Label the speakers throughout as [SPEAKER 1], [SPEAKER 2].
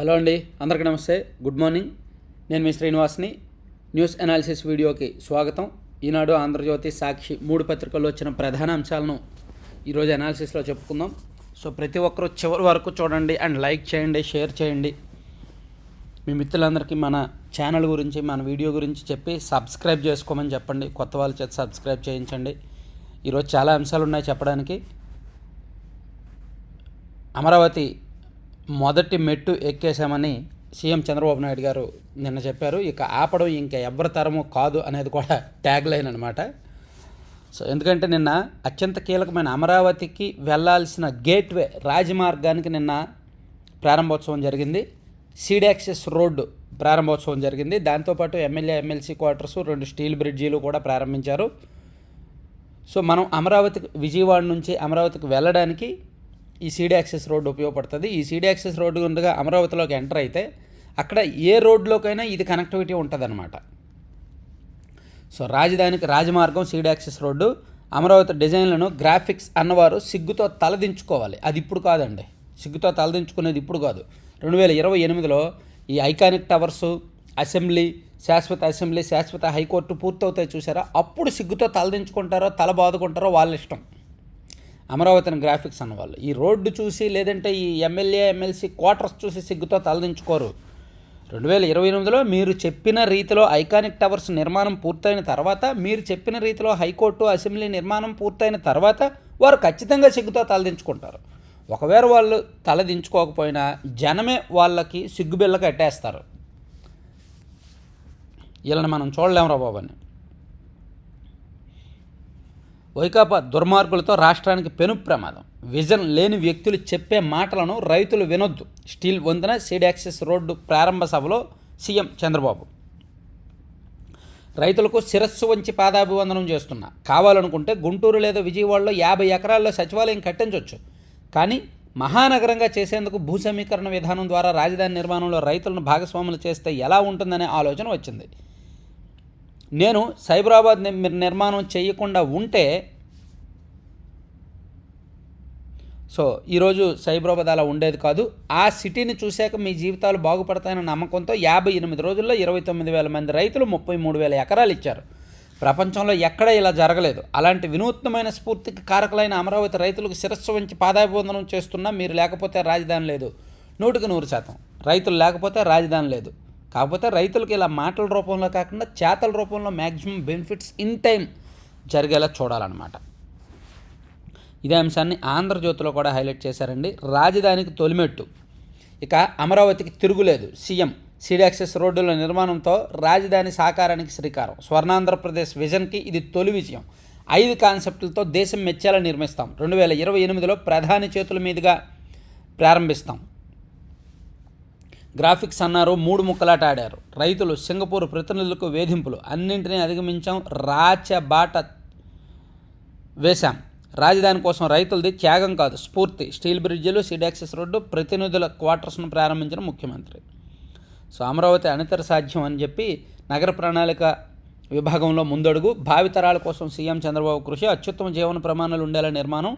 [SPEAKER 1] Hello అండి, అందరికీ నమస్తే. Good morning. నేను మీ శ్రీనివాస్ని. న్యూస్ అనాలిసిస్ వీడియోకి స్వాగతం. ఈనాడు, ఆంధ్రజ్యోతి, సాక్షి 3 పత్రికల్లో వచ్చిన ప్రధాన అంశాలను ఈరోజు అనాలిసిస్లో చెప్పుకుందాం. సో ప్రతి ఒక్కరూ చివరి వరకు చూడండి అండ్ లైక్ చేయండి, షేర్ చేయండి. మీ మిత్రులందరికీ మన ఛానల్ గురించి, మన వీడియో గురించి చెప్పి సబ్స్క్రైబ్ చేసుకోమని చెప్పండి. కొత్త వాళ్ళ చేత సబ్స్క్రైబ్ చేయించండి. ఈరోజు చాలా అంశాలు ఉన్నాయి చెప్పడానికి. అమరావతి మొదటి మెట్టు ఎక్కేశామని సీఎం చంద్రబాబు నాయుడు గారు నిన్న చెప్పారు. ఇక ఆపడం ఇంకా ఎవరి తరము కాదు అనేది కూడా ట్యాగ్ లైన్ అనమాట. సో ఎందుకంటే నిన్న అత్యంత కీలకమైన అమరావతికి వెళ్ళాల్సిన గేట్వే రాజమార్గానికి నిన్న ప్రారంభోత్సవం జరిగింది. సీడ్ యాక్సెస్ రోడ్డు ప్రారంభోత్సవం జరిగింది. దాంతోపాటు ఎమ్మెల్యే, ఎమ్మెల్సీ క్వార్టర్స్, 2 స్టీల్ బ్రిడ్జీలు కూడా ప్రారంభించారు. సో మనం విజయవాడ నుంచి అమరావతికి వెళ్ళడానికి ఈ సీడ్ యాక్సెస్ రోడ్డు ఉపయోగపడుతుంది. ఈ సీడ్ యాక్సెస్ రోడ్డు గుండగా అమరావతిలోకి ఎంటర్ అయితే అక్కడ ఏ రోడ్లోకైనా ఇది కనెక్టివిటీ ఉంటుందన్నమాట. సో రాజమార్గం సీడ్ యాక్సెస్ రోడ్డు. అమరావతి డిజైన్లను గ్రాఫిక్స్ అన్నవారు సిగ్గుతో తలదించుకోవాలి. అది ఇప్పుడు కాదండి, సిగ్గుతో తలదించుకునేది ఇప్పుడు కాదు. 2028లో ఈ ఐకానిక్ టవర్సు, శాశ్వత అసెంబ్లీ, శాశ్వత హైకోర్టు పూర్తవుతాయి చూసారా, అప్పుడు సిగ్గుతో తలదించుకుంటారో తల బాదుకుంటారో వాళ్ళ ఇష్టం. అమరావతిని గ్రాఫిక్స్ అన్నవాళ్ళు ఈ రోడ్డు చూసి, లేదంటే ఈ ఎమ్మెల్యే, ఎమ్మెల్సీ క్వార్టర్స్ చూసి సిగ్గుతో తలదించుకోరు. 2028లో మీరు చెప్పిన రీతిలో ఐకానిక్ టవర్స్ నిర్మాణం పూర్తయిన తర్వాత, మీరు చెప్పిన రీతిలో హైకోర్టు, అసెంబ్లీ నిర్మాణం పూర్తయిన తర్వాత వారు ఖచ్చితంగా సిగ్గుతో తలదించుకుంటారు. ఒకవేళ వాళ్ళు తలదించుకోకపోయినా జనమే వాళ్ళకి సిగ్గుబిళ్ళ కట్టేస్తారు. వీళ్ళని మనం చూడలేము రా బాబు అని. వైకాపా దుర్మార్గులతో రాష్ట్రానికి పెను ప్రమాదం. విజన్ లేని వ్యక్తులు చెప్పే మాటలను రైతులు వినొద్దు. స్టీల్ వంతెన, సీడ్ యాక్సెస్ రోడ్డు ప్రారంభ సభలో సీఎం చంద్రబాబు. రైతులకు శిరస్సు వంచి పాదాభివందనం చేస్తున్నా. కావాలనుకుంటే గుంటూరు లేదా విజయవాడలో 50 ఎకరాల్లో సచివాలయం కట్టించవచ్చు. కానీ మహానగరంగా చేసేందుకు భూ సమీకరణ విధానం ద్వారా రాజధాని నిర్మాణంలో రైతులను భాగస్వాములు చేస్తే ఎలా ఉంటుందనే ఆలోచన వచ్చింది. నేను సైబరాబాద్ నిర్మాణం చేయకుండా ఉంటే, సో ఈరోజు సైబరాబాద్ అలా ఉండేది కాదు. ఆ సిటీని చూశాక మీ జీవితాలు బాగుపడతాయన్న నమ్మకంతో 58 రోజుల్లో 29,000 మంది రైతులు 33,000 ఎకరాలు ఇచ్చారు. ప్రపంచంలో ఎక్కడా ఇలా జరగలేదు. అలాంటి వినూత్నమైన స్ఫూర్తికి కారకులైన అమరావతి రైతులకు శిరస్సు వంచి పాదాభివందనం చేస్తున్నా. మీరు లేకపోతే రాజధాని లేదు. 100% రైతులు లేకపోతే రాజధాని లేదు. కాకపోతే రైతులకు ఇలా మాటల రూపంలో కాకుండా చేతల రూపంలో మ్యాక్సిమం బెనిఫిట్స్ ఇన్ టైం జరిగేలా చూడాలన్నమాట. ఇదే అంశాన్ని ఆంధ్రజ్యోతిలో కూడా హైలైట్ చేశారండి. రాజధానికి తొలిమెట్టు, ఇక అమరావతికి తిరుగులేదు. సీఎం సీడ్ యాక్సెస్ రోడ్డుల నిర్మాణంతో రాజధాని సాకారానికి శ్రీకారం. స్వర్ణాంధ్రప్రదేశ్ విజన్కి ఇది తొలి విజయం. 5 కాన్సెప్టులతో దేశం మెచ్చేలా నిర్మిస్తాం. 2028లో ప్రధాని చేతుల మీదుగా ప్రారంభిస్తాం. గ్రాఫిక్స్ అన్నారు, 3 ముక్కలాట ఆడారు. రైతులు, సింగపూర్ ప్రతినిధులకు వేధింపులు, అన్నింటినీ అధిగమించాం, రాచబాట వేశాం. రాజధాని కోసం రైతులది త్యాగం కాదు, స్ఫూర్తి. స్టీల్ బ్రిడ్జిలు, సీడ్ యాక్సెస్ రోడ్డు, ప్రతినిధుల క్వార్టర్స్ను ప్రారంభించిన ముఖ్యమంత్రి. సో అమరావతి అనితర సాధ్యం అని చెప్పి నగర ప్రణాళిక విభాగంలో ముందడుగు. భావితరాల కోసం సీఎం చంద్రబాబు కృషి. అత్యుత్తమ జీవన ప్రమాణాలు ఉండేలా నిర్మాణం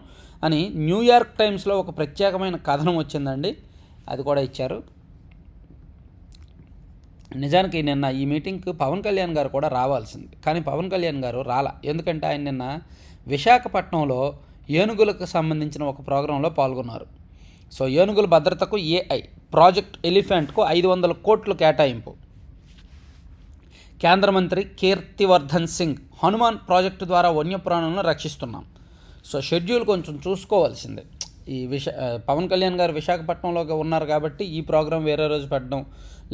[SPEAKER 1] అని న్యూయార్క్ టైమ్స్లో ఒక ప్రత్యేకమైన కథనం వచ్చిందండి. అది కూడా ఇచ్చారు. నిజానికి నిన్న ఈ మీటింగ్కి పవన్ కళ్యాణ్ గారు కూడా రావాల్సింది, కానీ పవన్ కళ్యాణ్ గారు రాలా. ఎందుకంటే ఆయన నిన్న విశాఖపట్నంలో ఏనుగులకు సంబంధించిన ఒక ప్రోగ్రాంలో పాల్గొన్నారు. సో ఏనుగుల భద్రతకు AI ప్రాజెక్ట్ ఎలిఫెంట్కు 500 కోట్లు కేటాయింపు. కేంద్ర మంత్రి కీర్తివర్ధన్ సింగ్, హనుమాన్ ప్రాజెక్టు ద్వారా వన్యప్రాణులను రక్షిస్తున్నాం. సో షెడ్యూల్ కొంచెం చూసుకోవాల్సిందే. ఈ పవన్ కళ్యాణ్ గారు విశాఖపట్నంలో ఉన్నారు కాబట్టి ఈ ప్రోగ్రాం వేరే రోజు పెట్టడం,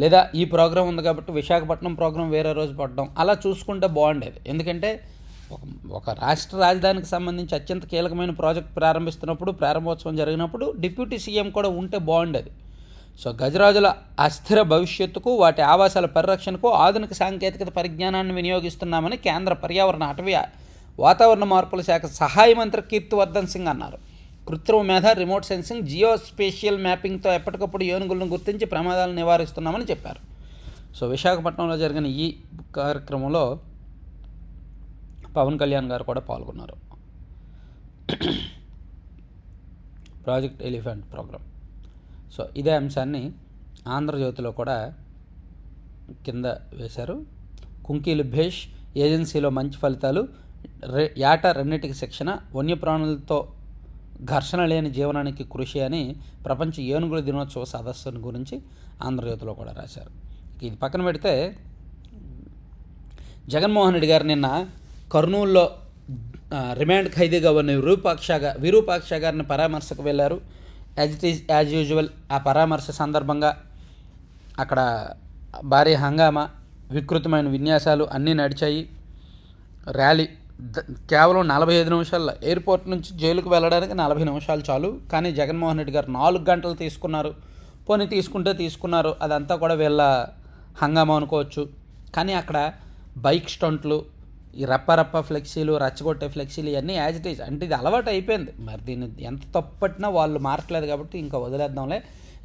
[SPEAKER 1] లేదా ఈ ప్రోగ్రాం ఉంది కాబట్టి విశాఖపట్నం ప్రోగ్రాం వేరే రోజు పెట్టడం, అలా చూసుకుంటే బాగుండేది. ఎందుకంటే ఒక రాష్ట్ర రాజధానికి సంబంధించి అత్యంత కీలకమైన ప్రాజెక్ట్ ప్రారంభిస్తున్నప్పుడు, ప్రారంభోత్సవం జరిగినప్పుడు డిప్యూటీ సీఎం కూడా ఉంటే బాగుండేది. సో గజరాజుల అస్థిర భవిష్యత్తుకు, వాటి ఆవాసాల పరిరక్షణకు ఆధునిక సాంకేతికత పరిజ్ఞానాన్ని వినియోగిస్తున్నామని కేంద్ర పర్యావరణ, అటవీ, వాతావరణ మార్పుల శాఖ సహాయ మంత్రి కీర్తివర్ధన్ సింగ్ అన్నారు. కృత్రిమ మేధ, రిమోట్ సెన్సింగ్, జియోస్పేషియల్ మ్యాపింగ్తో ఎప్పటికప్పుడు ఏనుగులను గుర్తించి ప్రమాదాలను నివారిస్తున్నామని చెప్పారు. సో విశాఖపట్నంలో జరిగిన ఈ కార్యక్రమంలో పవన్ కళ్యాణ్ గారు కూడా పాల్గొన్నారు. Project elephant programme. సో ఇదే అంశాన్ని ఆంధ్రజ్యోతిలో కూడా కింద వేశారు. కుంకీలు భేష్, ఏజెన్సీలో మంచి ఫలితాలు, ఏట రెండింటికి శిక్షణ, వన్యప్రాణులతో ఘర్షణ లేని జీవనానికి కృషి అని ప్రపంచ ఏనుగుల దినోత్సవ సదస్సును గురించి ఆంధ్రజ్యోతిలో కూడా రాశారు. ఇది పక్కన పెడితే జగన్మోహన్ రెడ్డి గారు నిన్న కర్నూలులో రిమాండ్ ఖైదీగా ఉన్న విరూపాక్ష గారిని పరామర్శకు వెళ్ళారు. యాజ్ యూజువల్ ఆ పరామర్శ సందర్భంగా అక్కడ భారీ హంగామా, వికృతమైన విన్యాసాలు అన్నీ నడిచాయి. ర్యాలీ కేవలం 45 నిమిషాల్లో ఎయిర్పోర్ట్ నుంచి జైలుకు వెళ్ళడానికి 40 నిమిషాలు చాలు. కానీ జగన్మోహన్ రెడ్డి గారు 4 గంటలు తీసుకున్నారు. పోనీ తీసుకున్నారు, అదంతా కూడా వీళ్ళ హంగామా అనుకోవచ్చు. కానీ అక్కడ బైక్ స్టంట్లు, ఈ రప్ప ఫ్లెక్సీలు, రచ్చగొట్టే ఫ్లెక్సీలు ఇవన్నీ యాజ్ ఇట్ ఈజ్, అంటే ఇది అలవాటు అయిపోయింది. మరి దీన్ని ఎంత తప్పట్టినా వాళ్ళు మారట్లేదు కాబట్టి ఇంకా వదిలేద్దాంలే.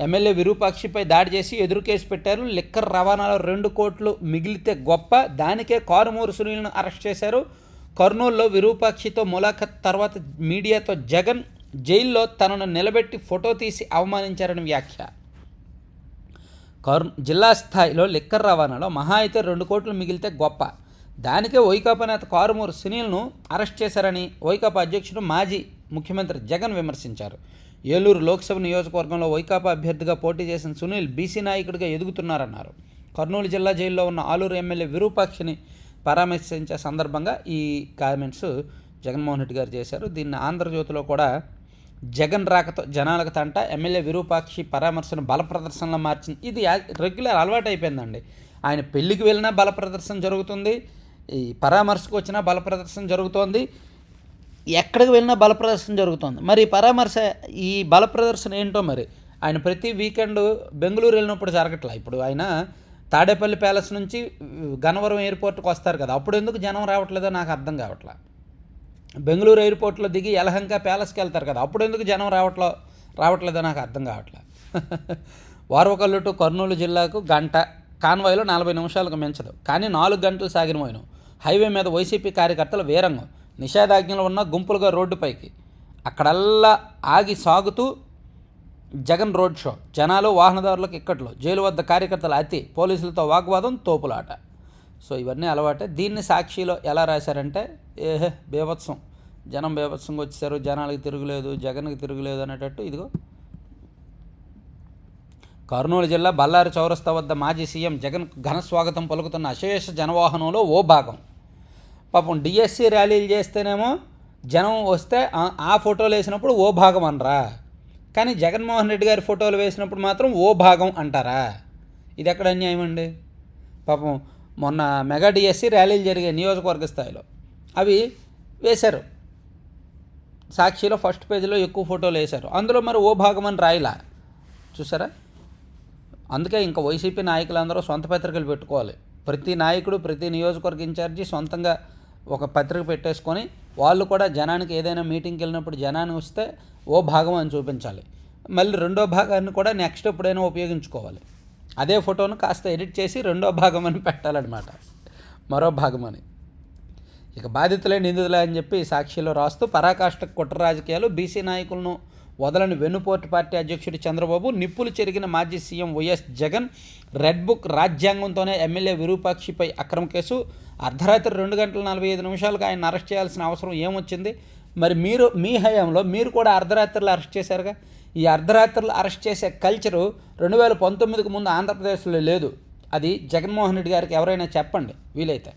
[SPEAKER 1] ఎమ్మెల్యే విరూపాక్షిపై దాడి చేసి ఎదురు కేసు పెట్టారు. లిక్కర్ రవాణాలో 2 కోట్లు మిగిలితే గొప్ప, దానికే కారుమూరు సునీల్ను అరెస్ట్ చేశారు. కర్నూలులో విరూపాక్షితో ములాఖత్ తర్వాత మీడియాతో జగన్ జైల్లో తనను నిలబెట్టి ఫోటో తీసి అవమానించారని వ్యాఖ్య. జిల్లా స్థాయిలో లిక్కర్ రవాణాలో మహా అయితే 2 కోట్లు మిగిలితే గొప్ప, దానికే వైకాపా నేత కారుమూరు సునీల్ను అరెస్ట్ చేశారని వైకాపా అధ్యక్షుడు మాజీ ముఖ్యమంత్రి జగన్ విమర్శించారు. ఏలూరు లోక్సభ నియోజకవర్గంలో వైకాపా అభ్యర్థిగా పోటీ చేసిన సునీల్ బీసీ నాయకుడిగా ఎదుగుతున్నారన్నారు. కర్నూలు జిల్లా జైల్లో ఉన్న ఆలూరు ఎమ్మెల్యే విరూపాక్షిని పరామర్శించే సందర్భంగా ఈ కామెంట్స్ జగన్మోహన్ రెడ్డి గారు చేశారు. దీన్ని ఆంధ్రజ్యోతిలో కూడా జగన్ రాకతో జనాలకు తంట, ఎమ్మెల్యే విరూపాక్షి పరామర్శను బల ప్రదర్శనలో మార్చింది. ఇది రెగ్యులర్ అలవాటు అయిపోయిందండి. ఆయన పెళ్లికి వెళ్ళినా బల ప్రదర్శన జరుగుతుంది, ఈ పరామర్శకు వచ్చినా బల ప్రదర్శన జరుగుతోంది, ఎక్కడికి వెళ్ళినా బల ప్రదర్శన జరుగుతుంది. మరి ఈ బల ప్రదర్శన ఏంటో మరి ఆయన ప్రతి వీకెండ్ బెంగళూరు వెళ్ళినప్పుడు జరగట్లా. ఇప్పుడు ఆయన తాడేపల్లి ప్యాలెస్ నుంచి గన్నవరం ఎయిర్పోర్ట్కి వస్తారు కదా, అప్పుడు ఎందుకు జనం రావట్లేదో నాకు అర్థం కావట్లా. బెంగళూరు ఎయిర్పోర్ట్లో దిగి యలహంక ప్యాలెస్కి వెళ్తారు కదా, అప్పుడు ఎందుకు జనం రావట్లేదో నాకు అర్థం కావట్లా. వారవకల్లు టు కర్నూలు జిల్లాకు గంట, కాన్వాయ్లో 40 నిమిషాలకు మించదు. కానీ 4 గంటలు సాగిన పోయినాం. హైవే మీద వైసీపీ కార్యకర్తల వీరంగం, నిషేధాజ్ఞలు ఉన్న గుంపులుగా రోడ్డుపైకి, అక్కడల్లా ఆగి సాగుతూ జగన్ రోడ్ షో, జనాలు వాహనదారులకు ఇక్కట్లు, జైలు వద్ద కార్యకర్తల అతి, పోలీసులతో వాగ్వాదం, తోపులాట. సో ఇవన్నీ అలవాటే. దీన్ని సాక్షిలో ఎలా రాశారంటే బేభత్సం, జనం బేభత్సంగా వచ్చేసారు, జనాలకి తిరుగులేదు, జగన్కి తిరుగులేదు అనేటట్టు. ఇదిగో కర్నూలు జిల్లా బళ్ళారి చౌరస్తా వద్ద మాజీ సీఎం జగన్ ఘన స్వాగతం పలుకుతున్న అశేష జనవాహనంలో ఓ భాగం. పాపం డిఎస్సి ర్యాలీలు చేస్తేనేమో జనం వస్తే ఆ ఫోటోలు వేసినప్పుడు ఓ భాగం అనరా, కానీ జగన్మోహన్ రెడ్డి గారి ఫోటోలు వేసినప్పుడు మాత్రం ఓ భాగం అంటారా? ఇది ఎక్కడ అన్యాయం అండి? పాపం మొన్న మెగా డిఎస్సి ర్యాలీలు జరిగాయి నియోజకవర్గ స్థాయిలో, అవి వేశారు. సాక్షిలో ఫస్ట్ పేజీలో ఎక్కువ ఫోటోలు వేశారు, అందులో మరి ఓ భాగం అని రాయిలా. చూసారా? అందుకే ఇంకా వైసీపీ నాయకులందరూ సొంత పత్రికలు పెట్టుకోవాలి. ప్రతి నాయకుడు, ప్రతి నియోజకవర్గ ఇన్ఛార్జి సొంతంగా ఒక పత్రిక పెట్టేసుకొని వాళ్ళు కూడా జనానికి ఏదైనా మీటింగ్కి వెళ్ళినప్పుడు జనాన్ని వస్తే ఓ భాగం అని చూపించాలి. మళ్ళీ రెండో భాగాన్ని కూడా నెక్స్ట్ ఎప్పుడైనా ఉపయోగించుకోవాలి. అదే ఫోటోను కాస్త ఎడిట్ చేసి రెండో భాగం అని పెట్టాలన్నమాట, మరో భాగం అని. ఇక బాధితులే నిందితులే అని చెప్పి సాక్షిలో రాస్తూ పరాకాష్ట కుట్ర రాజకీయాలు, బీసీ నాయకులను వదలని వెన్నుపోటు పార్టీ అధ్యక్షుడు చంద్రబాబు, నిప్పులు చెరిగిన మాజీ CM YS Jagan, red book రాజ్యాంగంతోనే ఎమ్మెల్యే విరూపాక్షిపై అక్రమ కేసు, అర్ధరాత్రి 2 గంటల 45 నిమిషాలకు ఆయన అరెస్ట్ చేయాల్సిన అవసరం ఏమొచ్చింది? మరి మీ హయాంలో మీరు కూడా అర్ధరాత్రులు అరెస్ట్ చేశారుగా. ఈ అర్ధరాత్రులు అరెస్ట్ చేసే కల్చరు 2019కు ముందు ఆంధ్రప్రదేశ్లో లేదు. అది జగన్మోహన్ రెడ్డి గారికి ఎవరైనా చెప్పండి వీలైతే.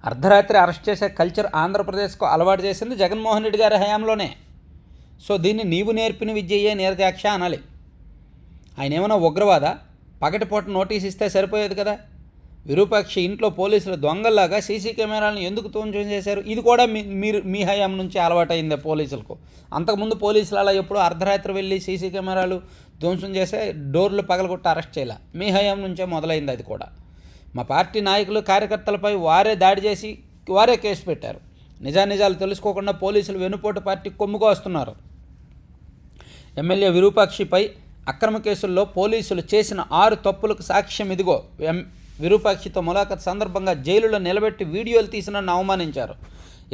[SPEAKER 1] అర్ధరాత్రి అరెస్ట్ చేసే కల్చర్ ఆంధ్రప్రదేశ్కు అలవాటు చేసింది జగన్మోహన్ రెడ్డి గారి హయాంలోనే. సో దీన్ని నీవు నేర్పిన విద్యయే నిర్దాక్ష అనాలి. ఆయన ఏమైనా ఉగ్రవాద? పగటిపూట నోటీస్ ఇస్తే సరిపోయేది కదా. విరూపాక్షి ఇంట్లో పోలీసులు దొంగల్లాగా సీసీ కెమెరాలను ఎందుకు ధ్వంసం చేశారు? ఇది కూడా మీ హయాం నుంచి అలవాటైందే పోలీసులకు. అంతకుముందు పోలీసులు అలా ఎప్పుడూ అర్ధరాత్రి వెళ్ళి సీసీ కెమెరాలు ధ్వంసం చేసే డోర్లు పగలగొట్టి అరెస్ట్ చేయాల. మీ హయాం నుంచే మొదలైంది అది కూడా. మా పార్టీ నాయకులు, కార్యకర్తలపై వారే దాడి చేసి వారే కేసు పెట్టారు. నిజాలు తెలుసుకోకుండా పోలీసులు వెన్నుపోటు పార్టీ కొమ్ముగా వస్తున్నారు. ఎమ్మెల్యే విరూపాక్షిపై అక్రమ కేసుల్లో పోలీసులు చేసిన 6 తప్పులకు సాక్ష్యం ఇదిగో. విరూపాక్షితో ములాఖత్ సందర్భంగా జైలులో నిలబెట్టి వీడియోలు తీసి నన్ను అవమానించారు.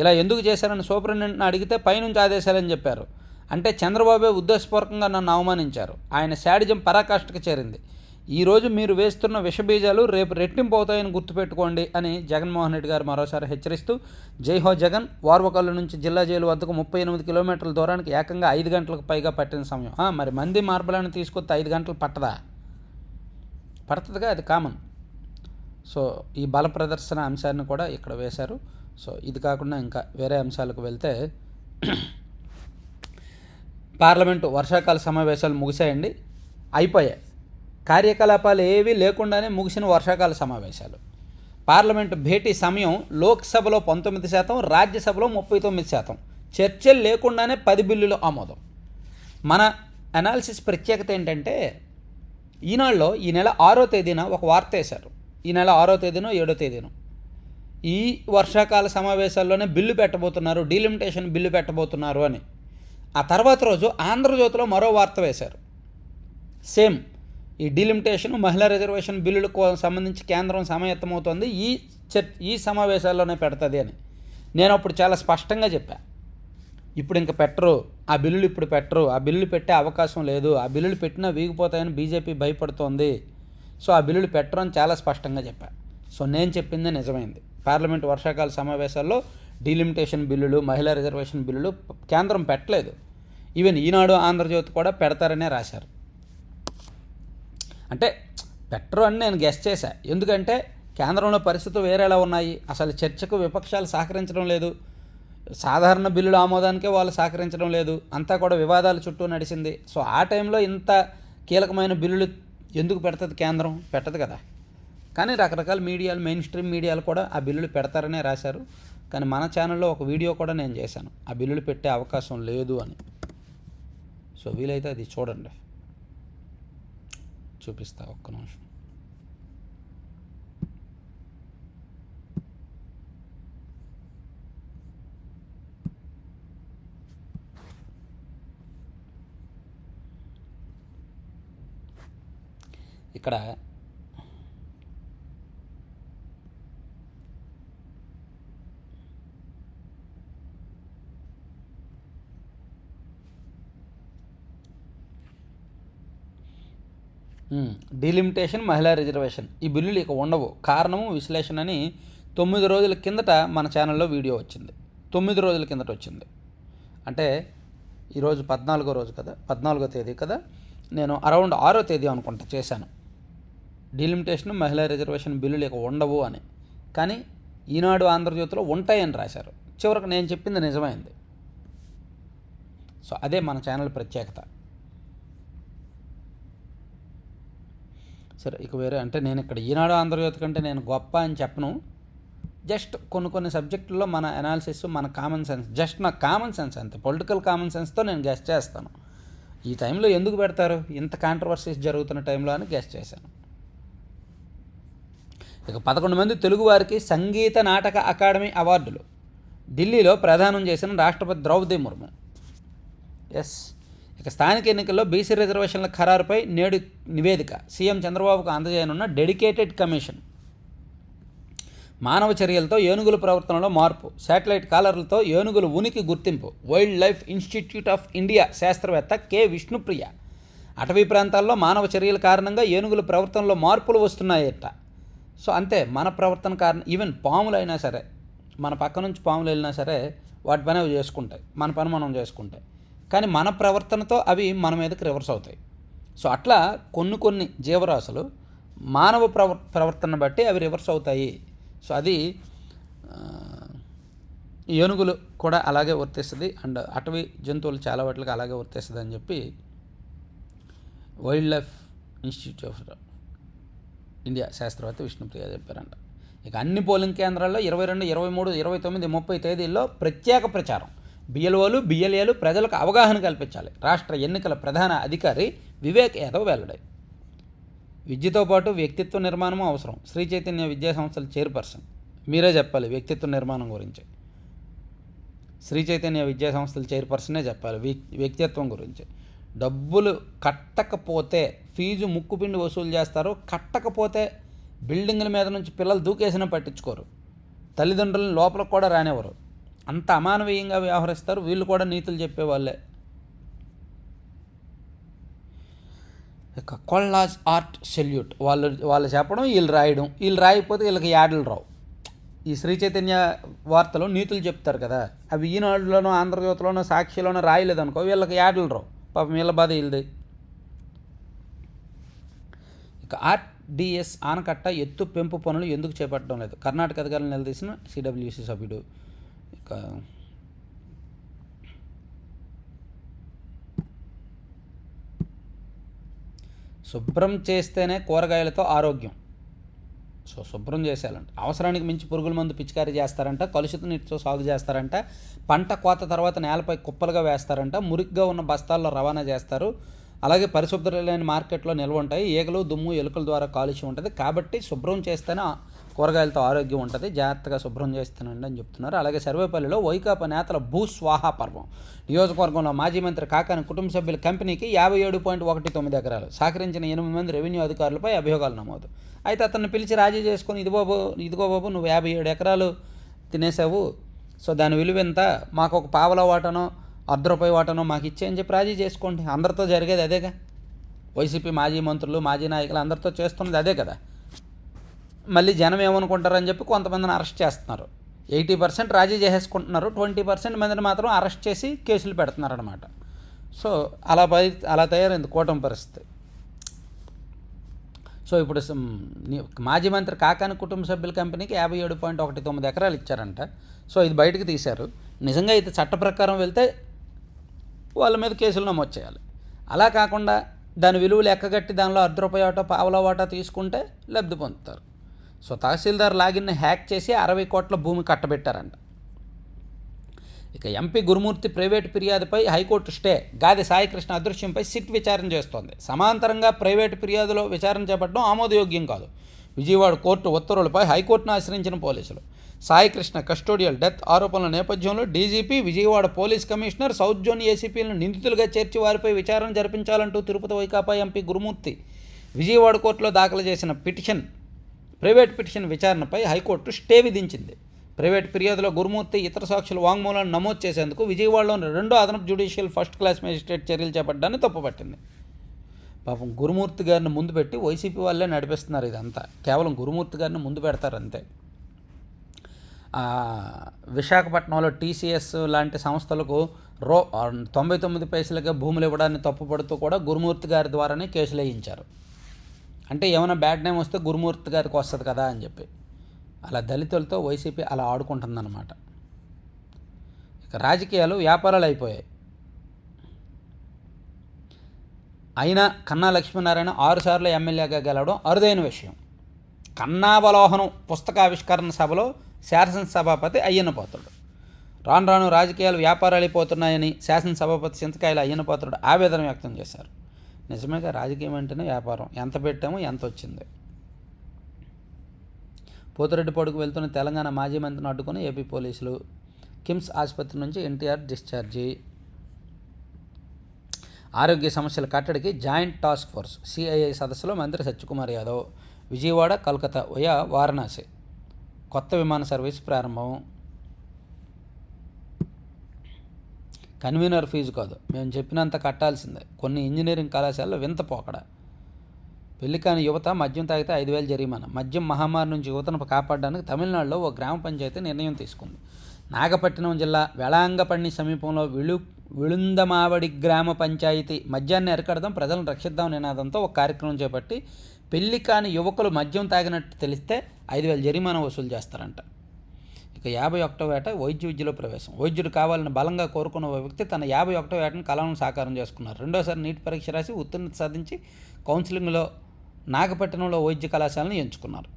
[SPEAKER 1] ఇలా ఎందుకు చేశారని సూపరింటెండెంట్ని అడిగితే పైనుంచి ఆదేశాలని చెప్పారు. అంటే చంద్రబాబే ఉద్దేశపూర్వకంగా నన్ను అవమానించారు. ఆయన శాడిజం పరాకాష్ఠకు చేరింది. ఈరోజు మీరు వేస్తున్న విషబీజాలు రేపు రెట్టింపు అవుతాయని గుర్తుపెట్టుకోండి అని జగన్మోహన్ రెడ్డి గారు మరోసారి హెచ్చరిస్తూ, జైహో జగన్, వార్వకల్లు నుంచి జిల్లా జైలు వద్దకు 38 కిలోమీటర్ల దూరానికి ఏకంగా 5 గంటలకు పైగా పట్టిన సమయం. మరి మంది మార్బలాన్ని తీసుకొస్తే 5 గంటలు పట్టదా? పడుతుందిగా, అది కామన్. సో ఈ బల ప్రదర్శన అంశాన్ని కూడా ఇక్కడ వేశారు. సో ఇది కాకుండా ఇంకా వేరే అంశాలకు వెళ్తే, పార్లమెంటు వర్షాకాల సమావేశాలు ముగిశాయండి, అయిపోయాయి. కార్యకలాపాలు ఏవీ లేకుండానే ముగిసిన వర్షాకాల సమావేశాలు. పార్లమెంటు భేటీ సమయం లోక్సభలో 19%, రాజ్యసభలో 39%. చర్చలు లేకుండానే 10 బిల్లులు ఆమోదం. మన అనాలిసిస్ ప్రత్యేకత ఏంటంటే, ఈనాడులో ఈ నెల 6వ తేదీన ఒక వార్త వేశారు. ఈ నెల 6వ తేదీనో 7వ తేదీనో ఈ వర్షాకాల సమావేశాల్లోనే బిల్లు పెట్టబోతున్నారు, డీలిమిటేషన్ బిల్లు పెట్టబోతున్నారు అని. ఆ తర్వాత రోజు ఆంధ్రజ్యోతిలో మరో వార్త వేశారు. సేమ్ ఈ డీలిమిటేషన్, మహిళా రిజర్వేషన్ బిల్లులకు సంబంధించి కేంద్రం సమాయత్తమవుతోంది, ఈ సమావేశాల్లోనే పెడుతుంది అని. నేను అప్పుడు చాలా స్పష్టంగా చెప్పాను, ఇప్పుడు ఇంక పెట్టరు, ఆ బిల్లులు ఇప్పుడు పెట్టరు, ఆ బిల్లులు పెట్టే అవకాశం లేదు, ఆ బిల్లులు పెట్టినా వీగిపోతాయని బీజేపీ భయపడుతోంది. సో ఆ బిల్లులు పెట్టరు అని చాలా స్పష్టంగా చెప్పాను. సో నేను చెప్పిందే నిజమైంది. పార్లమెంట్ వర్షాకాల సమావేశాల్లో డీలిమిటేషన్ బిల్లులు, మహిళా రిజర్వేషన్ బిల్లులు కేంద్రం పెట్టలేదు. ఈవెన్ ఈనాడు, ఆంధ్రజ్యోతి కూడా పెడతారనే రాశారు. అంటే పెట్టరు అని నేను గెస్ చేశా. ఎందుకంటే కేంద్రంలో పరిస్థితులు వేరేలా ఉన్నాయి. అసలు చర్చకు విపక్షాలు సహకరించడం లేదు, సాధారణ బిల్లుల ఆమోదానికే వాళ్ళు సహకరించడం లేదు, అంతా కూడా వివాదాల చుట్టూ నడిచింది. సో ఆ టైంలో ఇంత కీలకమైన బిల్లులు ఎందుకు పెడుతుంది కేంద్రం? పెట్టదు కదా. కానీ రకరకాల మీడియాలు, మెయిన్ స్ట్రీమ్ మీడియాలు కూడా ఆ బిల్లులు పెడతారనే రాశారు. కానీ మన ఛానల్లో ఒక వీడియో కూడా నేను చేశాను, ఆ బిల్లులు పెట్టే అవకాశం లేదు అని. సో వీలైతే అది చూడండి, చూపిస్తా ఒక్క నిమిషం. ఇక్కడ డీలిమిటేషన్, మహిళా రిజర్వేషన్ ఈ బిల్లులు ఇక ఉండవు. కారణము విశ్లేషణ అని 9 రోజుల కిందట మన ఛానల్లో వీడియో వచ్చింది. 9 రోజుల కిందట వచ్చింది అంటే ఈరోజు 14వ రోజు కదా, 14వ తేదీ కదా. నేను అరౌండ్ 6వ తేదీ అనుకుంటా చేశాను, డీలిమిటేషన్, మహిళా రిజర్వేషన్ బిల్లులు ఇక ఉండవు అని. కానీ ఈనాడు, ఆంధ్రజ్యోతిలో ఉంటాయని రాశారు. చివరికి నేను చెప్పింది నిజమైంది. సో అదే మన ఛానల్ ప్రత్యేకత. సరే, ఇక వేరే అంటే నేను ఇక్కడ ఈనాడు, ఆంధ్రజ్యోతి కంటే నేను గొప్ప అని చెప్పను. జస్ట్ కొన్ని సబ్జెక్టుల్లో మన అనాలిసిస్, మన కామన్ సెన్స్, జస్ట్ నా కామన్ సెన్స్ అంతే, పొలిటికల్ కామన్ సెన్స్తో నేను గెస్ట్ చేస్తాను. ఈ టైంలో ఎందుకు పెడతారు, ఇంత కాంట్రవర్సీస్ జరుగుతున్న టైంలో అని గెస్ట్ చేశాను. ఇక 11 మంది తెలుగు వారికి సంగీత నాటక అకాడమీ అవార్డులు ఢిల్లీలో ప్రదానం చేసిన రాష్ట్రపతి ద్రౌపది ముర్ము. ఎస్, ఇక స్థానిక ఎన్నికల్లో బీసీ రిజర్వేషన్ల ఖరారుపై నేడు నివేదిక సీఎం చంద్రబాబుకు అందజేయనున్న డెడికేటెడ్ కమిషన్. మానవ చర్యలతో ఏనుగుల ప్రవర్తనలో మార్పు, శాటిలైట్ కాలర్లతో ఏనుగుల ఉనికి గుర్తింపు. Wild life institute of India శాస్త్రవేత్త కె విష్ణుప్రియ. అటవీ ప్రాంతాల్లో మానవ చర్యల కారణంగా ఏనుగుల ప్రవర్తనలో మార్పులు వస్తున్నాయట. సో అంతే, మన ప్రవర్తన కారణం. ఈవెన్ పాములు అయినా సరే, మన పక్క నుంచి పాములు వెళ్ళినా సరే వాటి పని అవి చేసుకుంటాయి, మన పని మనం చేసుకుంటాయి. కానీ మన ప్రవర్తనతో అవి మన మీదకి రివర్స్ అవుతాయి. సో అట్లా కొన్ని జీవరాశులు మానవ ప్రవర్తన బట్టి అవి రివర్స్ అవుతాయి. సో అది ఏనుగులు కూడా అలాగే వర్తిస్తుంది, అండ్ అటవీ జంతువులు చాలా వాటికి అలాగే వర్తిస్తుంది అని చెప్పి wild life institute of India శాస్త్రవేత్త విష్ణుప్రియ చెప్పారంట. ఇక అన్ని పోలింగ్ కేంద్రాల్లో 22, 23, 29, 30 తేదీల్లో ప్రత్యేక ప్రచారం. బిఎల్ఓలు, బిఎల్ఏలు ప్రజలకు అవగాహన కల్పించాలి. రాష్ట్ర ఎన్నికల ప్రధాన అధికారి వివేక్ యాదవ్ వెల్లడి. విద్యతో పాటు వ్యక్తిత్వ నిర్మాణము అవసరం. శ్రీ చైతన్య విద్యా సంస్థల చైర్పర్సన్. మీరే చెప్పాలి వ్యక్తిత్వ నిర్మాణం గురించి. శ్రీ చైతన్య విద్యా సంస్థల చైర్పర్సనే చెప్పాలి వ్యక్తిత్వం గురించి. డబ్బులు కట్టకపోతే ఫీజు ముక్కుపిండి వసూలు చేస్తారు, కట్టకపోతే బిల్డింగుల మీద నుంచి పిల్లలు దూకేసినా పట్టించుకోరు, తల్లిదండ్రులను లోపలికి కూడా రానివ్వరు. అంత అమానవీయంగా వ్యవహరిస్తారు. వీళ్ళు కూడా నీతులు చెప్పేవాళ్ళే. ఇక కొల్లాజ్ ఆర్ట్ సెల్యూట్ వాళ్ళు చెప్పడం, వీళ్ళు రాయడం, వీళ్ళు రాయకపోతే వీళ్ళకి యాడ్లు రావు. ఈ శ్రీ చైతన్య వార్తలో నీతులు చెప్తారు కదా, అవి ఈనాడులోనో ఆంధ్రజ్యోతిలోనో సాక్షిలోనో రాయలేదనుకో వీళ్ళకి యాడ్లు రావు. పాపం వీళ్ళ బాధ వీళ్ళది. ఇక ఆర్డిఎస్ ఆనకట్ట ఎత్తు పెంపు పనులు ఎందుకు చేపట్టడం లేదు, కర్ణాటక అధికారులు నిలదీసిన సిడబ్ల్యూసి సభ్యుడు. ఇక శుభ్రం చేస్తేనే కూరగాయలతో ఆరోగ్యం. సో శుభ్రం చేసేయాలంట. అవసరానికి మించి పురుగుల మందు పిచికారీ చేస్తారంట, కలుషిత నీటితో సాగు చేస్తారంట, పంట కోత తర్వాత నేలపై కుప్పలుగా వేస్తారంట, మురికిగా ఉన్న బస్తాల్లో రవాణా చేస్తారు, అలాగే పరిశుభ్రత లేని మార్కెట్లో నిల్వ ఉంటాయి, ఈగలు దుమ్ము ఎలుకల ద్వారా కాలుష్యం ఉంటుంది, కాబట్టి శుభ్రం చేస్తేనే కూరగాయలతో ఆరోగ్యం ఉంటుంది, జాగ్రత్తగా శుభ్రం చేస్తానండి అని చెప్తున్నారు. అలాగే సర్వేపల్లిలో వైకాపా నేతల భూస్వాహా పర్వం. నియోజకవర్గంలో మాజీ మంత్రి కాకాని కుటుంబ సభ్యుల కంపెనీకి 57.19 ఎకరాలు, సహకరించిన 8 మంది రెవెన్యూ అధికారులపై అభియోగాలు నమోదు. అయితే అతన్ని పిలిచి రాజీ చేసుకొని, ఇదిగో బాబు నువ్వు 57 ఎకరాలు తినేసావు, సో దాని విలువ ఎంత, మాకు ఒక పావలా వాటనో ₹1 వాటనో మాకు ఇచ్చేయని చెప్పి రాజీ చేసుకోండి. అందరితో జరిగేది అదేగా. వైసీపీ మాజీ మంత్రులు మాజీ నాయకులు అందరితో చేస్తున్నది అదే కదా. మళ్ళీ జనం ఏమనుకుంటారని చెప్పి కొంతమందిని అరెస్ట్ చేస్తున్నారు. 80% రాజీ చేసేసుకుంటున్నారు, 20% మందిని మాత్రం అరెస్ట్ చేసి కేసులు పెడుతున్నారు అనమాట. సో అలా తయారైంది కూటమి పరిస్థితి. సో ఇప్పుడు మాజీ మంత్రి కాకాని కుటుంబ సభ్యుల కంపెనీకి 57.19 ఎకరాలు ఇచ్చారంట. సో ఇది బయటకు తీశారు. నిజంగా ఇది చట్ట ప్రకారం వెళ్తే వాళ్ళ మీద కేసులు నమోదు చేయాలి. అలా కాకుండా దాని విలువ లెక్కగట్టి దానిలో ₹1 వాటా పావలా వాటా తీసుకుంటే లబ్ధి పొందుతారు. సో తహసీల్దార్ లాగిన్ని హ్యాక్ చేసి 60 కోట్ల భూమి కట్టబెట్టారంట. ఇక ఎంపీ గురుమూర్తి ప్రైవేటు ఫిర్యాదుపై హైకోర్టు స్టే, గాది సాయికృష్ణ అదృశ్యంపై సిట్ విచారణ చేస్తోంది. సమాంతరంగా ప్రైవేటు ఫిర్యాదులో విచారణ చేపట్టడం ఆమోదయోగ్యం కాదు. విజయవాడ కోర్టు ఉత్తర్వులపై హైకోర్టును ఆశ్రయించిన పోలీసులు. సాయికృష్ణ కస్టోడియల్ డెత్ ఆరోపణల నేపథ్యంలో DGP, Vijayawada police commissioner, south zone ఏసీపీలను నిందితులుగా చేర్చి వారిపై విచారణ జరిపించాలంటూ తిరుపతి వైకాపా ఎంపీ గురుమూర్తి విజయవాడ కోర్టులో దాఖలు చేసిన ప్రైవేట్ పిటిషన్ విచారణపై హైకోర్టు స్టే విధించింది. ప్రైవేట్ ఫిర్యాదులో గురుమూర్తి ఇతర సాక్షుల వాంగ్మూలాన్ని నమోదు చేసేందుకు విజయవాడలోని 2వ అదనపు జ్యుడిషియల్ ఫస్ట్ క్లాస్ మేజిస్ట్రేట్ చర్యలు చేపట్టాన్ని తప్పుపట్టింది. పాపం గురుమూర్తి గారిని ముందు పెట్టి వైసీపీ వాళ్ళే నడిపిస్తున్నారు ఇదంతా. కేవలం గురుమూర్తి గారిని ముందు పెడతారు అంతే. విశాఖపట్నంలో టీసీఎస్ లాంటి సంస్థలకు 99 పైసలకే భూములు ఇవ్వడాన్ని తప్పుపడుతూ కూడా గురుమూర్తి గారి ద్వారానే కేసులు వేయించారు. అంటే ఏమైనా బ్యాడ్ నేమ్ వస్తే గురుమూర్తి గారికి వస్తుంది కదా అని చెప్పి అలా దళితులతో వైసీపీ అలా ఆడుకుంటుందన్నమాట. ఇక రాజకీయాలు వ్యాపారాలు అయిపోయాయి. అయినా కన్నా లక్ష్మీనారాయణ 6 సార్లు ఎమ్మెల్యేగా గెలవడం అరుదైన విషయం. కన్నావలోహనం పుస్తకావిష్కరణ సభలో శాసనసభాపతి అయ్యన్నపాత్రుడు. రాను రాను రాజకీయాలు వ్యాపారాలు అయిపోతున్నాయని శాసనసభాపతి చింతకాయల అయ్యన్నపాత్రుడు ఆవేదన వ్యక్తం చేశారు. నిజమేగా, రాజకీయం అంటేనే వ్యాపారం. ఎంత పెట్టామో ఎంత వచ్చింది. పోతిరెడ్డిపాడుకు వెళ్తున్న తెలంగాణ మాజీ మంత్రిని అడ్డుకుని ఏపీ పోలీసులు. కిమ్స్ ఆసుపత్రి నుంచి ఎన్టీఆర్ డిశ్చార్జి. ఆరోగ్య సమస్యల కట్టడికి జాయింట్ టాస్క్ ఫోర్స్, సిఐఐ సదస్సులో మంత్రి సత్యకుమార్ యాదవ్. విజయవాడ, కలకత్తా వయా వారణాసి కొత్త విమాన సర్వీస్ ప్రారంభం. కన్వీనర్ ఫీజు కాదు, మేము చెప్పినంత కట్టాల్సిందే. కొన్ని ఇంజనీరింగ్ కళాశాలలో వింత పోకడ. పెళ్లి కాని యువత మద్యం తాగితే 5,000 జరిమానా. మద్యం మహమ్మారి నుంచి యువతను కాపాడడానికి తమిళనాడులో ఓ గ్రామ పంచాయతీ నిర్ణయం తీసుకుంది. నాగపట్టినం జిల్లా వెళాంగపల్లి సమీపంలో విళుందమావడి గ్రామ పంచాయతీ మద్యాన్ని అరికడదాం, ప్రజలను రక్షిద్దాం నినాదంతో ఒక కార్యక్రమం చేపట్టి పెళ్లి కాని యువకులు మద్యం తాగినట్టు తెలిస్తే 5,000 జరిమానా వసూలు చేస్తారంట. ఇక 51వ ఏట వైద్య విద్యలో ప్రవేశం. వైద్యుడు కావాలని బలంగా కోరుకున్న ఓ వ్యక్తి తన 51వ ఏటను కలను సాకారం చేసుకున్నారు. రెండోసారి నీట్ పరీక్ష రాసి ఉత్తీర్ణత సాధించి కౌన్సిలింగ్లో నాగపట్టినంలో వైద్య కళాశాలను ఎంచుకున్నారు.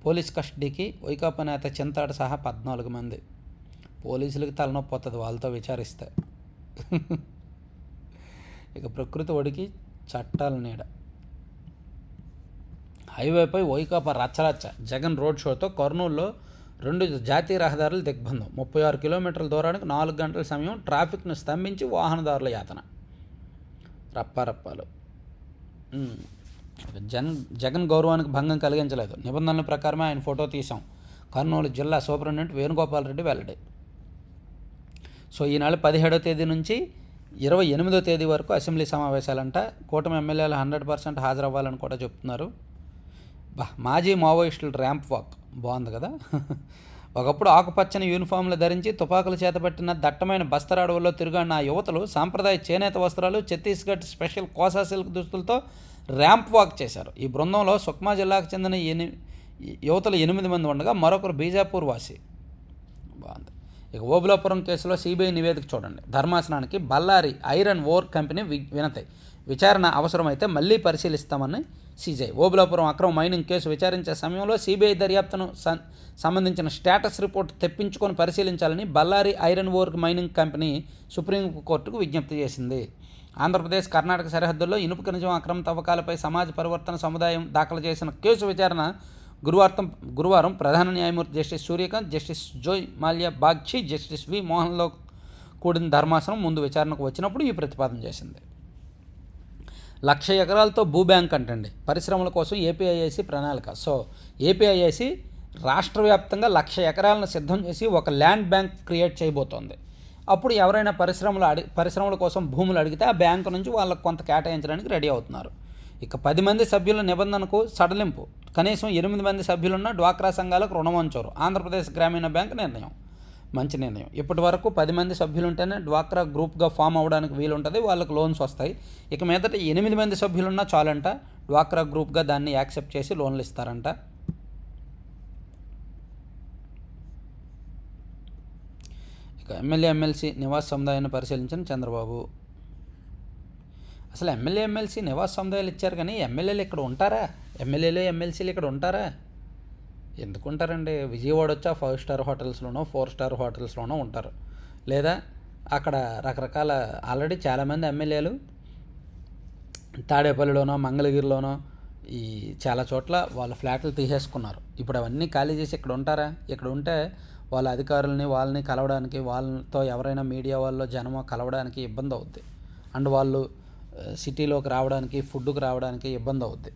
[SPEAKER 1] పోలీస్ కస్టడీకి వైకాపా నేత చింతాడు సహా 14 మంది. పోలీసులకి తలనొప్పి వస్తుంది వాళ్ళతో విచారిస్తే. ఇక ప్రకృతి ఒడికి చట్టాల నీడ. హైవేపై వైకాపా రచ్చరచ్చ. జగన్ రోడ్ షోతో కర్నూలులో 2 జాతీయ రహదారులు దిగ్బంధం. 36 కిలోమీటర్ల దూరానికి 4 గంటల సమయం. ట్రాఫిక్ను స్తంభించి వాహనదారుల యాతన. రప్పారప్పాలు. జగన్ గౌరవానికి భంగం కలిగించలేదు. నిబంధనల ప్రకారమే ఆయన ఫోటో తీశాం. కర్నూలు జిల్లా సూపరింటెండెంట్ వేణుగోపాల్ రెడ్డి వెల్లడి. సో ఈ నెల 17వ తేదీ నుంచి 28వ తేదీ వరకు అసెంబ్లీ సమావేశాలంట. కూటమి ఎమ్మెల్యేలు 100% హాజరవ్వాలని కూడా చెప్తున్నారు. మాజీ మావోయిస్టుల ర్యాంప్ వాక్ బాగుంది కదా. ఒకప్పుడు ఆకుపచ్చని యూనిఫామ్లు ధరించి తుపాకులు చేతపట్టిన దట్టమైన బస్తర్ అడవుల్లో తిరుగాడిన ఆ యువతులు సాంప్రదాయ చేనేత వస్త్రాలు, ఛత్తీస్గఢ్ స్పెషల్ కోసా సిల్క్ దుస్తులతో ర్యాంప్ వాక్ చేశారు. ఈ బృందంలో సుక్మా జిల్లాకు చెందిన యువతలు 8 మంది ఉండగా మరొకరు బీజాపూర్ వాసి. బాగుంది. ఇక ఓబులాపురం కేసులో సిబిఐ నివేదిక చూడండి. ధర్మాసనానికి బళ్ళారి ఐరన్ ఓర్ కంపెనీ వినతి. విచారణ అవసరమైతే మళ్ళీ పరిశీలిస్తామని సిజై. ఓబులాపురం అక్రమ మైనింగ్ కేసు విచారించే సమయంలో సిబిఐ దర్యాప్తును సంబంధించిన స్టేటస్ రిపోర్ట్ తెప్పించుకొని పరిశీలించాలని Bellary iron ore mining company సుప్రీంకోర్టుకు విజ్ఞప్తి చేసింది. ఆంధ్రప్రదేశ్ కర్ణాటక సరిహద్దుల్లో ఇనుప ఖనిజం అక్రమ తవ్వకాలపై సమాజ పరివర్తన సముదాయం దాఖలు చేసిన కేసు విచారణ గురువారం ప్రధాన న్యాయమూర్తి justice Suryakant, justice Joymalya Bagchi, justice V మోహన్లో కూడిన ధర్మాసనం ముందు విచారణకు వచ్చినప్పుడు ఈ ప్రతిపాదన చేసింది. 1,00,000 ఎకరాలతో భూ బ్యాంక్ అంటండి. పరిశ్రమల కోసం ఏపీఐఐసి ప్రణాళిక. సో ఏపీఐఐసి రాష్ట్ర వ్యాప్తంగా 1,00,000 ఎకరాలను సిద్ధం చేసి ఒక ల్యాండ్ బ్యాంక్ క్రియేట్ చేయబోతోంది. అప్పుడు ఎవరైనా పరిశ్రమల కోసం భూములు అడిగితే ఆ బ్యాంకు నుంచి వాళ్ళకు కొంత కేటాయించడానికి రెడీ అవుతున్నారు. ఇక 10 మంది సభ్యుల నిబంధనకు సడలింపు. కనీసం 8 మంది సభ్యులున్న డ్వాక్రా సంఘాలకు రుణమంచోరు. ఆంధ్రప్రదేశ్ గ్రామీణ బ్యాంక్ నిర్ణయం మంచి నిర్ణయం. ఇప్పటి వరకు 10 మంది సభ్యులుంటేనే డ్వాక్రా గ్రూప్గా ఫామ్ అవ్వడానికి వీలుంటుంది, వాళ్ళకు లోన్స్ వస్తాయి. ఇక మీదట 8 మంది సభ్యులున్నా చాలంట, డ్వాక్రా గ్రూప్గా దాన్ని యాక్సెప్ట్ చేసి లోన్లు ఇస్తారంట. ఇక ఎమ్మెల్సీ నివాస సముదాయాన్ని పరిశీలించిన చంద్రబాబు. అసలు ఎమ్మెల్సీ నివాస సముదాయాలు ఇచ్చారు కానీ ఎమ్మెల్యేలు ఇక్కడ ఉంటారా? ఎమ్మెల్సీలు ఇక్కడ ఉంటారా? ఎందుకు ఉంటారండి? విజయవాడ వచ్చా 5 స్టార్ హోటల్స్లోనో 4 స్టార్ హోటల్స్లోనో ఉంటారు. లేదా అక్కడ రకరకాల ఆల్రెడీ చాలామంది ఎమ్మెల్యేలు తాడేపల్లిలోనో మంగళగిరిలోనో ఈ చాలా చోట్ల వాళ్ళ ఫ్లాట్లు తీసేసుకున్నారు. ఇప్పుడు అవన్నీ ఖాళీ చేసి ఇక్కడ ఉంటారా? ఇక్కడ ఉంటే వాళ్ళ అధికారులని వాళ్ళని కలవడానికి, వాళ్ళతో ఎవరైనా మీడియా వాళ్ళు జనమో కలవడానికి ఇబ్బంది అవుద్ది. అండ్ వాళ్ళు సిటీలోకి రావడానికి, ఫుడ్కి రావడానికి ఇబ్బంది అవుద్ది.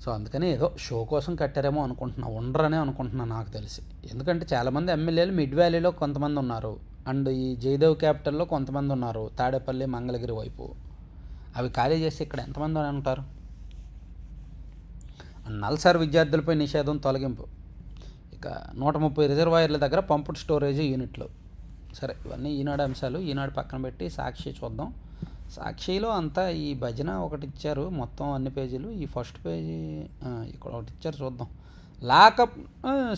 [SPEAKER 1] సో అందుకని ఏదో షో కోసం కట్టారేమో అనుకుంటున్నా, ఉండరనే అనుకుంటున్నా నాకు తెలిసి. ఎందుకంటే చాలామంది ఎమ్మెల్యేలు మిడ్ వ్యాలీలో కొంతమంది ఉన్నారు, అండ్ ఈ జయదేవ్ క్యాపిటల్లో కొంతమంది ఉన్నారు, తాడేపల్లి మంగళగిరి వైపు. అవి ఖాళీ చేసి ఇక్కడ ఎంతమంది అని ఉంటారు? నల్సార్ విద్యార్థులపై నిషేధం తొలగింపు. ఇక 130 రిజర్వాయర్ల దగ్గర పంపుడ్ స్టోరేజ్ యూనిట్లు. సరే, ఇవన్నీ ఈనాడు అంశాలు. ఈనాడు పక్కన పెట్టి సాక్షి చూద్దాం. సాక్షిలో అంతా ఈ భజన ఒకటి ఇచ్చారు, మొత్తం అన్ని పేజీలు. ఈ ఫస్ట్ పేజీ ఇక్కడ ఒకటి ఇచ్చారు, చూద్దాం. లాకప్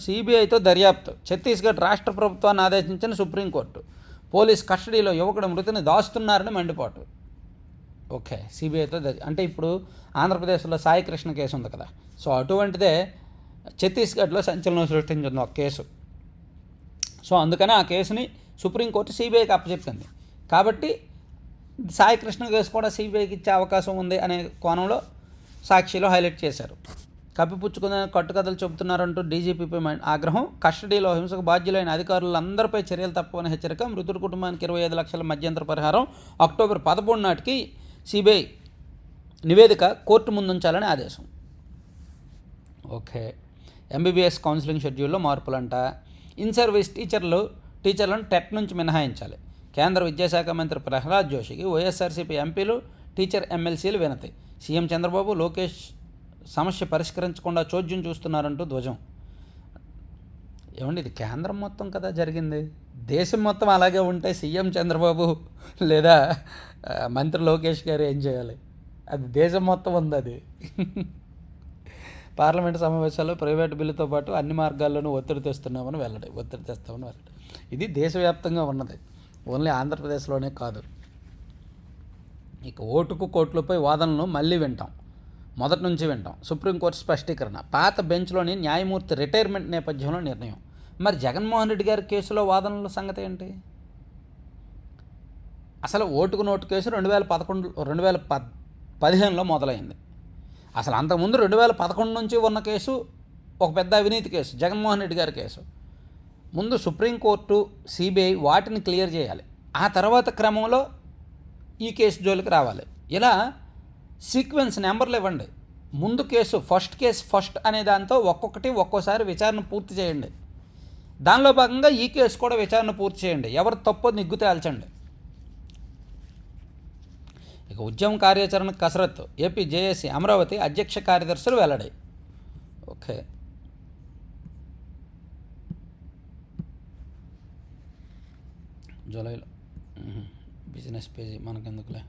[SPEAKER 1] సిబిఐతో దర్యాప్తు. ఛత్తీస్గఢ్ రాష్ట్ర ప్రభుత్వాన్ని ఆదేశించిన సుప్రీంకోర్టు. పోలీస్ కస్టడీలో యువకుడి మృతిని దాస్తున్నారని మండిపాటు. ఓకే, సిబిఐతో అంటే ఇప్పుడు ఆంధ్రప్రదేశ్లో సాయి కృష్ణ కేసు ఉంది కదా, సో అటువంటిదే ఛత్తీస్గఢ్లో సంచలనం సృష్టించింది ఒక కేసు. సో అందుకని ఆ కేసుని సుప్రీంకోర్టు సిబిఐకి అప్పచెప్పింది. కాబట్టి సాయి కృష్ణ కేసు కూడా సిబిఐకి ఇచ్చే అవకాశం ఉంది అనే కోణంలో సాక్షిలో హైలైట్ చేశారు. కప్పిపుచ్చుకునే కట్టుకథలు చెబుతున్నారంటూ డీజీపీపై ఆగ్రహం. కస్టడీలో హింసకు బాధ్యులైన అధికారులందరిపై చర్యలు తప్పవని హెచ్చరిక. మృతుడి కుటుంబానికి 25 లక్షల మధ్యంతర పరిహారం. అక్టోబర్ 11 నాటికి సిబిఐ నివేదిక కోర్టు ముందుంచాలని ఆదేశం. ఓకే, ఎంబీబీఎస్ కౌన్సిలింగ్ షెడ్యూల్లో మార్పులంట. ఇన్ సర్వీస్ టీచర్లను టెట్ నుంచి మినహాయించాలి. కేంద్ర విద్యాశాఖ మంత్రి ప్రహ్లాద్ జోషికి వైఎస్ఆర్సీపీ ఎంపీలు, టీచర్ ఎమ్మెల్సీలు వినతి. సీఎం చంద్రబాబు, లోకేష్ సమస్య పరిష్కరించకుండా చోద్యం చూస్తున్నారంటూ ధ్వజం. ఏమండి, ఇది కేంద్రం మొత్తం కదా జరిగింది, దేశం మొత్తం అలాగే ఉంటే సీఎం చంద్రబాబు లేదా మంత్రి లోకేష్ గారు ఏం చేయాలి? అది దేశం మొత్తం ఉంది. అది పార్లమెంటు సమావేశాల్లో ప్రైవేటు బిల్లుతో పాటు అన్ని మార్గాల్లోనూ ఒత్తిడి తెస్తామని వెల్లడి. ఇది దేశవ్యాప్తంగా ఉన్నది, ఓన్లీ ఆంధ్రప్రదేశ్లోనే కాదు. ఇక ఓటుకు కోట్లపై వాదనలను మళ్ళీ వింటాం, మొదటి నుంచి వింటాం. సుప్రీంకోర్టు స్పష్టీకరణ. పాత బెంచ్లోని న్యాయమూర్తి రిటైర్మెంట్ నేపథ్యంలో నిర్ణయం. మరి జగన్మోహన్ రెడ్డి గారి కేసులో వాదనల సంగతి ఏంటి? అసలు ఓటుకు నోటు కేసు 2015లో మొదలైంది. అసలు అంతకుముందు 2011 నుంచి ఉన్న కేసు ఒక పెద్ద అవినీతి కేసు, జగన్మోహన్ రెడ్డి గారి కేసు. ముందు సుప్రీంకోర్టు, సిబిఐ వాటిని క్లియర్ చేయాలి, ఆ తర్వాత క్రమంలో ఈ కేసు జోలికి రావాలి. ఇలా సీక్వెన్స్ నెంబర్లు ఇవ్వండి. ముందు కేసు ఫస్ట్ అనే దాంతో ఒక్కోసారి విచారణ పూర్తి చేయండి. దానిలో భాగంగా ఈ కేసు కూడా విచారణ పూర్తి చేయండి. ఎవరు తప్పో నిగ్గు తేల్చండి. ఇక ఉద్యమ కార్యాచరణ కసరత్తు ఏపీ జేఏసీ అమరావతి అధ్యక్ష కార్యదర్శులు వెల్లడి. ఓకే, జూలైలో బిజినెస్ పేజీ మనకెందుకులే,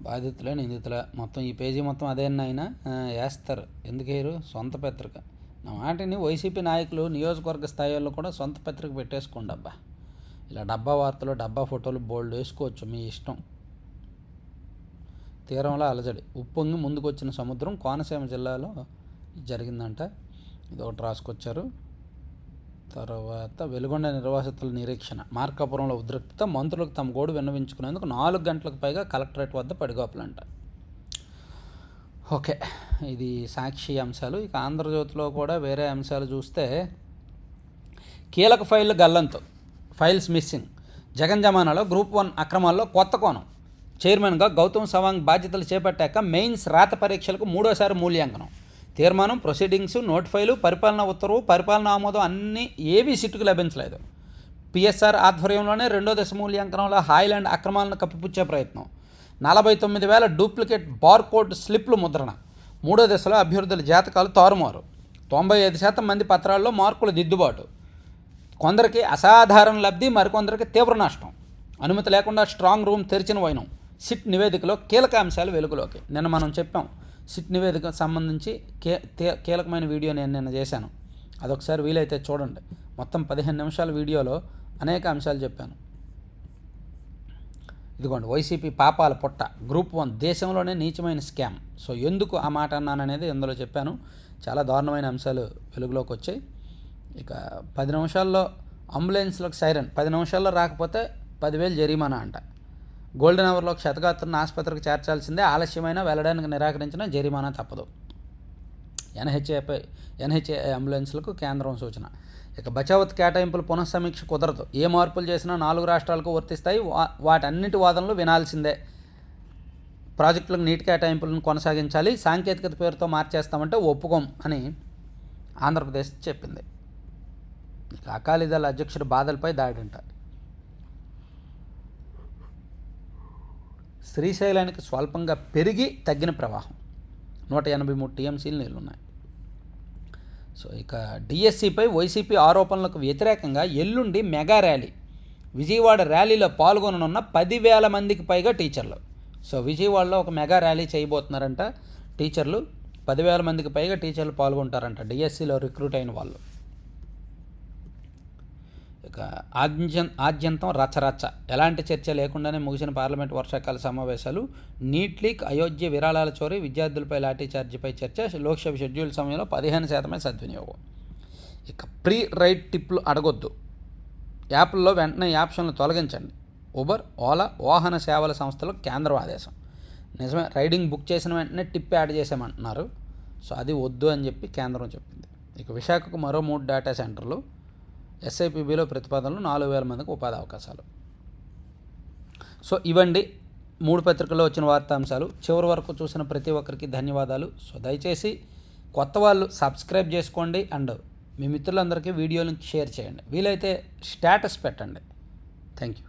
[SPEAKER 1] బాధితులే నిందితులే మొత్తం ఈ పేజీ మొత్తం అదేనైనా వేస్తారు. ఎందుకు వేయరు? సొంత పత్రిక. నా మాటిని వైసీపీ నాయకులు నియోజకవర్గ స్థాయిలో కూడా సొంత పత్రిక పెట్టేసుకోండి అబ్బా. ఇలా డబ్బా వార్తలు డబ్బా ఫోటోలు బోల్డ్ వేసుకోవచ్చు, మీ ఇష్టం. తీరంలో అలజడి, ఉప్పొంగి ముందుకు వచ్చిన సముద్రం కోనసీమ జిల్లాలో జరిగిందంట. ఇది ఒకటి రాసుకొచ్చారు. తర్వాత వెలుగొండ నిర్వాసితుల నిరీక్షణ, మార్కాపురంలో ఉద్రిక్తత, మంత్రులకు తమ గోడు విన్నవించుకునేందుకు 4 గంటలకు పైగా కలెక్టరేట్ వద్ద పడిగాపులంట. ఓకే, ఇది సాక్షి అంశాలు. ఇక ఆంధ్రజ్యోతిలో కూడా వేరే అంశాలు చూస్తే, కీలక ఫైళ్లు గల్లంతు, ఫైల్స్ మిస్సింగ్, జగన్ జమానాలో గ్రూప్ 1 అక్రమాల్లో కొత్త కోణం, చైర్మన్గా గౌతమ్ సవాంగ్ బాధ్యతలు చేపట్టాక మెయిన్స్ రాత పరీక్షలకు 3వ మూల్యాంకనం, తీర్మానం, ప్రొసీడింగ్స్, నోట్ ఫైలు, పరిపాలనా ఉత్తర్వు, పరిపాలనా ఆమోదం అన్నీ ఏవీ సిట్టుకు లభించలేదు. పిఎస్ఆర్ ఆధ్వర్యంలోనే 2వ దశ మూల్యాంకనంలో హాయిలాండ్ అక్రమాలను కప్పిపుచ్చే ప్రయత్నం, 49,000 డూప్లికేట్ బార్కోడ్ స్లిప్లు ముద్రణ, 3వ దశలో అభ్యర్థుల జాతకాలు తారుమారు, 95% మంది పత్రాల్లో మార్కుల దిద్దుబాటు, కొందరికి అసాధారణ లబ్ధి, మరికొందరికి తీవ్ర నష్టం, అనుమతి లేకుండా స్ట్రాంగ్ రూమ్ తెరిచిన వైనం. సిట్ నివేదికలో కీలక అంశాలు వెలుగులోకి. నిన్న మనం చెప్పాం, సిట్ నివేదికకు సంబంధించి కీలకమైన వీడియో నేను నిన్న చేశాను. అదొకసారి వీలైతే చూడండి. మొత్తం 15 నిమిషాల వీడియోలో అనేక అంశాలు చెప్పాను. ఇదిగోండి, వైసీపీ పాపాల పుట్ట, గ్రూప్ 1 దేశంలోనే నీచమైన స్కామ్. సో ఎందుకు ఆ మాట అన్నాననేది ఇందులో చెప్పాను. చాలా దారుణమైన అంశాలు వెలుగులోకి వచ్చాయి. ఇక 10 నిమిషాల్లో అంబులెన్స్లకు సైరన్, 10 నిమిషాల్లో రాకపోతే 10,000 జరిమానా అంట. గోల్డెన్ అవర్లో క్షతగాత్రులను ఆసుపత్రికి చేర్చాల్సిందే, ఆలస్యమైన వెళ్ళడానికి నిరాకరించిన జరిమానా తప్పదు. ఎన్హెచ్ఏ అంబులెన్స్లకు కేంద్రం సూచన. ఇక బచావత్ కేటాయింపులు పునఃసమీక్ష కుదరదు, ఏ మార్పులు చేసినా 4 రాష్ట్రాలకు వర్తిస్తాయి, వాటన్నిటి వాదనలు వినాల్సిందే. ప్రాజెక్టులకు నీటి కేటాయింపులను కొనసాగించాలి, సాంకేతికత పేరుతో మార్చేస్తామంటే ఒప్పుకోం అని ఆంధ్రప్రదేశ్ చెప్పింది. ఇక అకాలీదళ అధ్యక్షుడు బాధలపై దాడింట. శ్రీశైలానికి స్వల్పంగా పెరిగి తగ్గిన ప్రవాహం, 183 టీఎంసీలు నీళ్లున్నాయి. సో ఇక డిఎస్సిపై వైసీపీ ఆరోపణలకు వ్యతిరేకంగా ఎల్లుండి మెగా ర్యాలీ, విజయవాడ ర్యాలీలో పాల్గొననున్న 10,000 మందికి పైగా టీచర్లు. సో విజయవాడలో ఒక మెగా ర్యాలీ చేయబోతున్నారంట టీచర్లు. 10,000 మందికి పైగా టీచర్లు పాల్గొంటారంట డిఎస్సిలో రిక్రూట్ అయిన వాళ్ళు. ఇక ఆద్యంతం రచ్చరచ్చ, ఎలాంటి చర్చ లేకుండానే ముగిసిన పార్లమెంట్ వర్షాకాల సమావేశాలు, నీట్ లీక్, అయోధ్య విరాళాల చోరీ, విద్యార్థులపై లాఠీ చార్జీపై చర్చ, లోక్సభ షెడ్యూల్ సమయంలో 15% సద్వినియోగం. ఇక ప్రీ రైడ్ టిప్లు అడగొద్దు, యాప్ల్లో వెంటనే ఈ ఆప్షన్లు తొలగించండి. ఉబర్, ఓలా వాహన సేవల సంస్థలకు కేంద్రం ఆదేశం. నిజమే, రైడింగ్ బుక్ చేసిన వెంటనే టిప్ యాడ్ చేసామంటున్నారు. సో అది వద్దు అని చెప్పి కేంద్రం చెప్పింది. ఇక విశాఖకు మరో 3 డేటా సెంటర్లు, ఎస్ఐపిబిలో ప్రతిపాదనలు, 4,000 మందికి ఉపాధి అవకాశాలు. సో ఇవండి 3 పత్రికల్లో వచ్చిన వార్తాంశాలు. చివరి వరకు చూసిన ప్రతి ఒక్కరికి ధన్యవాదాలు. సో దయచేసి కొత్త వాళ్ళు సబ్స్క్రైబ్ చేసుకోండి అండ్ మీ మిత్రులందరికీ వీడియోని షేర్ చేయండి. వీలైతే స్టేటస్ పెట్టండి. Thank you.